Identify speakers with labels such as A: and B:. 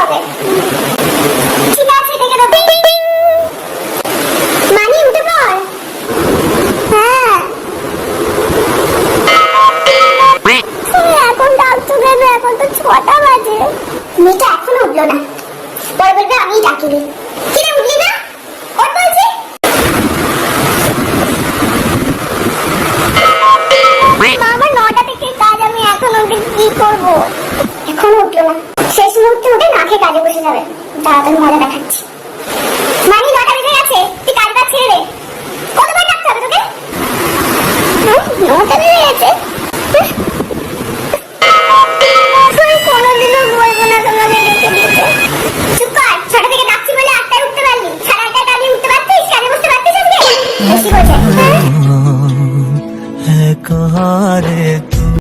A: হবে। ঠিক আছে দেখে দাও। টিং টিং টিং। মানি উঠে পড়। হ্যাঁ তুমি এখন ডাকছো কেন? এখন তো 6টা বাজে। মেয়েটা এখনো উঠলো না। পরে বলবে আমি ডাকিনি। কিরে উঠলি না? ওর বলছি আমার 9টা থেকে কাজ, আমি এখন উঠে কি করবো? এখনো উঠলো না। শেষ মুহূর্তে উঠে না খেয়ে কাজে বসে যাবে। তাড়াতাড়ি মজা দেখাচ্ছি। মানি 9টা বেজে গেছে, তুই কাজ বাজ ছেড়ে দে। কতবার ডাকতে হবে তোকে? 9টা বেজে গেছে। আমি কোনোদিনও বলবো না তোমাকে ডেকে দিতে। চুপ কর। 6টা থেকে ডাকছি বলে 8টায় উঠতে পারলি। 8:30টায় কাজে উঠতে পারতিস, কাজে বসতে পারতিস আজকে? বেশি বলছে।
B: है कहाँ रे